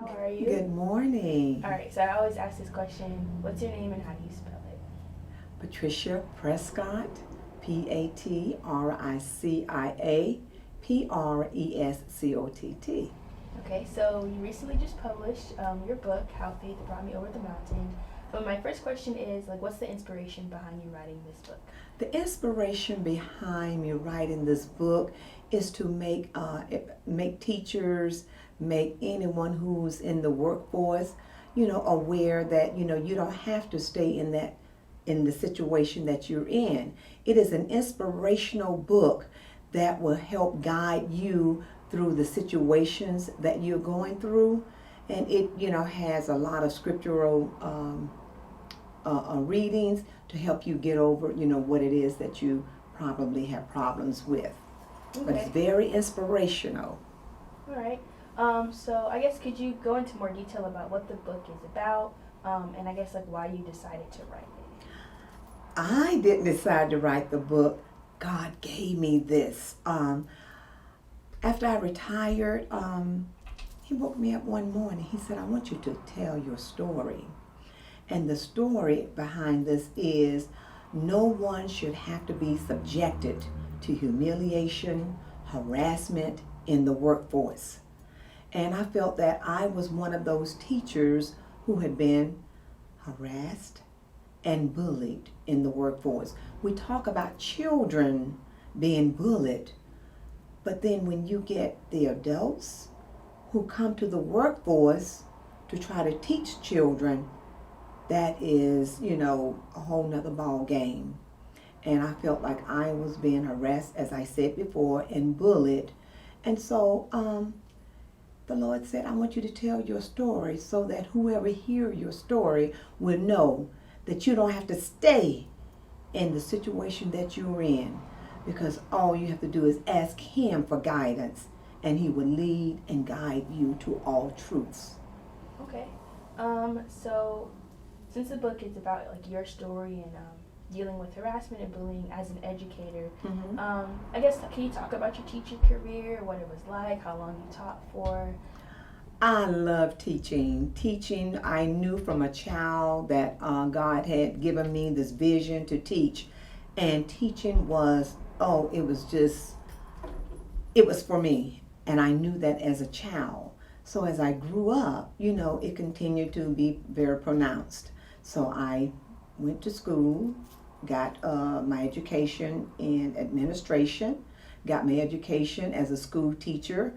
How are you? Good morning. All right, so I always ask this question, what's your name and how do you spell it? Patricia Prescott, Patricia Prescott. Okay, so you recently just published your book, How Faith Brought Me Over the Mountain. But my first question is, what's the inspiration behind you writing this book? The inspiration behind me writing this book is to make teachers, make anyone who's in the workforce, aware that you don't have to stay in the situation that you're in. It is an inspirational book that will help guide you through the situations that you're going through, and it has a lot of scriptural readings to help you get over what it is that you probably have problems with. Okay. But it's very inspirational. All right. So I guess could you go into more detail about what the book is about, and I guess why you decided to write it? I didn't decide to write the book. God gave me this. After I retired, he woke me up one morning. He said, I want you to tell your story. And the story behind this is no one should have to be subjected to humiliation, harassment in the workforce. And I felt that I was one of those teachers who had been harassed and bullied in the workforce. We talk about children being bullied, but then when you get the adults who come to the workforce to try to teach children, that is, a whole nother ball game. And I felt like I was being harassed, as I said before, and bullied. And so the Lord said, I want you to tell your story so that whoever hears your story will know that you don't have to stay in the situation that you're in, because all you have to do is ask Him for guidance, and He will lead and guide you to all truths. Okay. So since the book is about your story and dealing with harassment and bullying as an educator, I guess can you talk about your teaching career, what it was like, how long you taught for? I love teaching. Teaching, I knew from a child that God had given me this vision to teach. And teaching was, it was for me. And I knew that as a child. So as I grew up, it continued to be very pronounced. So I went to school, got my education in administration, got my education as a school teacher,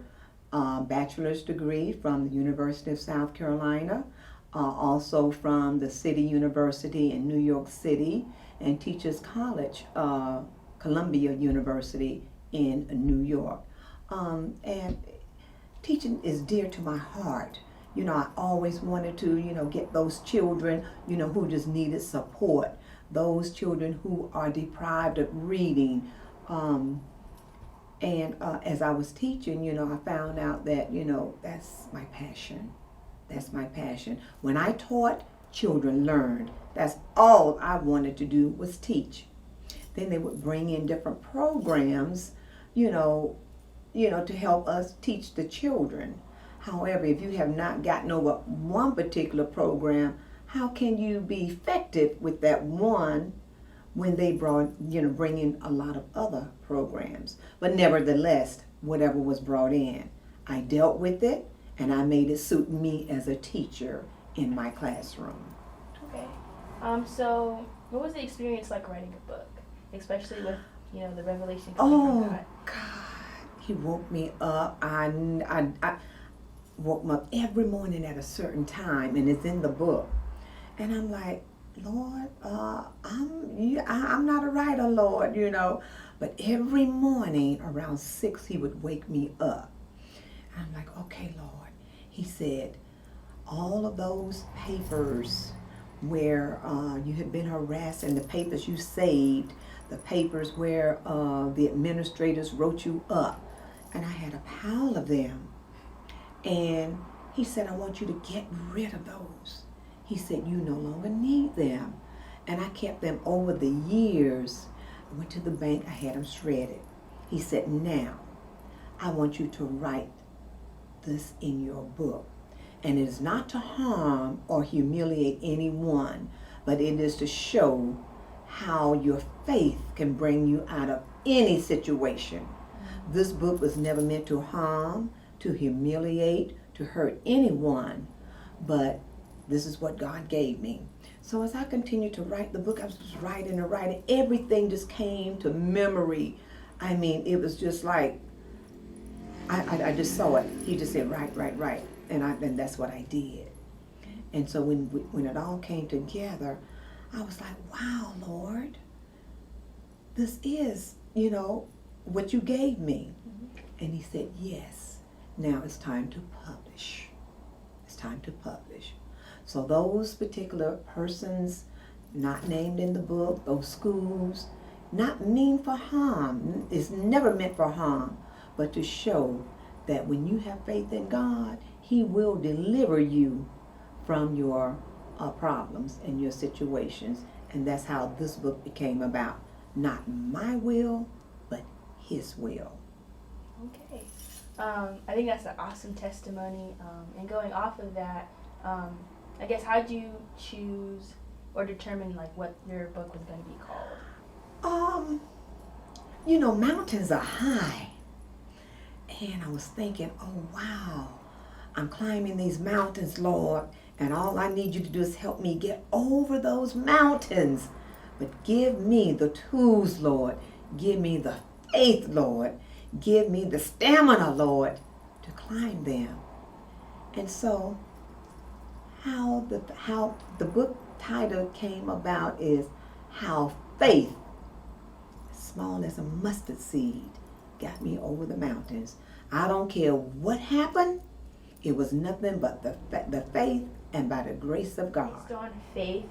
bachelor's degree from the University of South Carolina, also from the City University in New York City, and Teachers College, Columbia University in New York. And teaching is dear to my heart. I always wanted to, get those children, who just needed support, those children who are deprived of reading. And as I was teaching, I found out that, that's my passion. That's my passion. When I taught, children learned. That's all I wanted to do was teach. Then they would bring in different programs, to help us teach the children. However, if you have not gotten over one particular program, how can you be effective with that one when they bring in a lot of other programs? But nevertheless, whatever was brought in, I dealt with it and I made it suit me as a teacher in my classroom. Okay. So what was the experience like writing a book, especially with, the revelation coming from God? God, He woke me up. I woke me up every morning at a certain time, and it's in the book. And I'm like, Lord, I'm not a writer, Lord, But every morning around 6, He would wake me up. And I'm like, okay, Lord. He said, all of those papers where you had been harassed and the papers you saved, the papers where the administrators wrote you up. And I had a pile of them. And He said, I want you to get rid of those. He said, you no longer need them. And I kept them over the years. I went to the bank, I had them shredded. He said, now, I want you to write this in your book. And it is not to harm or humiliate anyone, but it is to show how your faith can bring you out of any situation. This book was never meant to harm, to humiliate, to hurt anyone, but this is what God gave me. So as I continued to write the book, I was just writing and writing. Everything just came to memory. I mean, it was just like, I just saw it. He just said, write. And that's what I did. And so when it all came together, I was like, wow, Lord, this is, what you gave me. And he said, yes, now it's time to publish. It's time to publish. So those particular persons not named in the book, those schools, not mean for harm. It's never meant for harm, but to show that when you have faith in God, he will deliver you from your problems and your situations. And that's how this book became about. Not my will, but his will. Okay. I think that's an awesome testimony. And going off of that, I guess, how did you choose or determine what your book was going to be called? Mountains are high. And I was thinking, oh, wow, I'm climbing these mountains, Lord, and all I need you to do is help me get over those mountains. But give me the tools, Lord. Give me the faith, Lord. Give me the stamina, Lord, to climb them. And so how the book title came about is How Faith, small as a mustard seed, got me over the mountains. I don't care what happened. It was nothing but the faith and by the grace of God. Based on faith,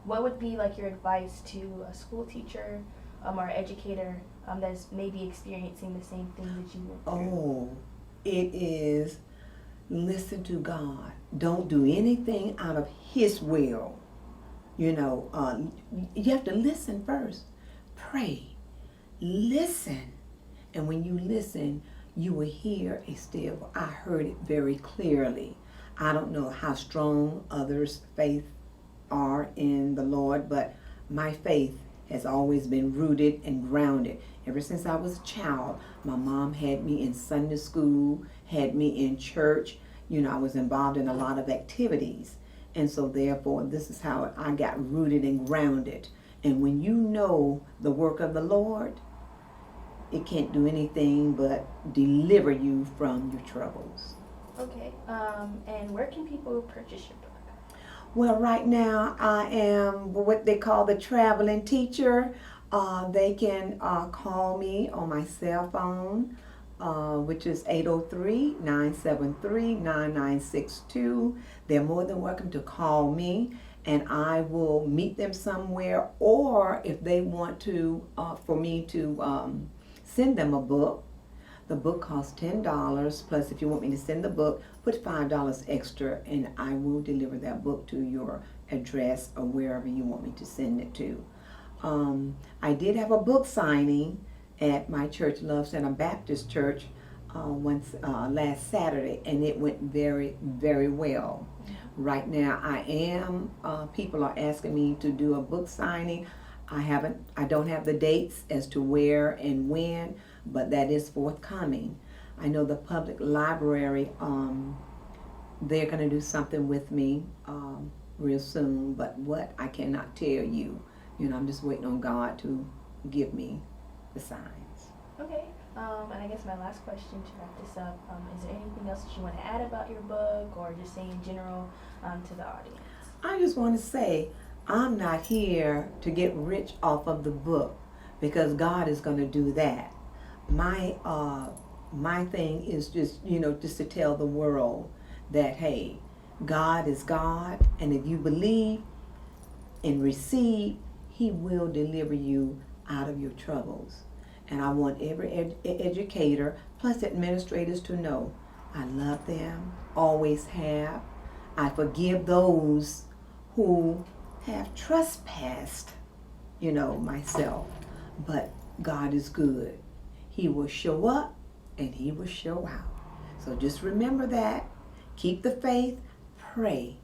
what would be your advice to a school teacher or educator that's maybe experiencing the same thing that you went through? Oh, it is listen to God. Don't do anything out of his will. You have to listen first. Pray. Listen. And when you listen, you will hear a still. I heard it very clearly. I don't know how strong others' faith are in the Lord, but my faith has always been rooted and grounded. Ever since I was a child, my mom had me in Sunday school, had me in church. I was involved in a lot of activities. And so therefore, this is how I got rooted and grounded. And when you know the work of the Lord, it can't do anything but deliver you from your troubles. Okay. And where can people purchase your book? Well, right now I am what they call the traveling teacher. They can call me on my cell phone, which is 803-973-9962. They're more than welcome to call me, and I will meet them somewhere. Or if they want to, for me to send them a book, the book costs $10. Plus, if you want me to send the book, put $5 extra, and I will deliver that book to your address or wherever you want me to send it to. I did have a book signing at my church, Love Center Baptist Church, last Saturday, and it went very, very well. Right now, people are asking me to do a book signing. I don't have the dates as to where and when, but that is forthcoming. I know the public library, they're going to do something with me real soon, but what, I cannot tell you. I'm just waiting on God to give me the signs. Okay. And I guess my last question to wrap this up, is there anything else that you want to add about your book, or just say in general to the audience? I just want to say, I'm not here to get rich off of the book, because God is going to do that. My thing is just to tell the world that, hey, God is God, and if you believe and receive, he will deliver you out of your troubles. And I want every educator plus administrators to know I love them, always have. I forgive those who have trespassed, myself. But God is good. He will show up and he will show out. So just remember that. keep the faith, pray,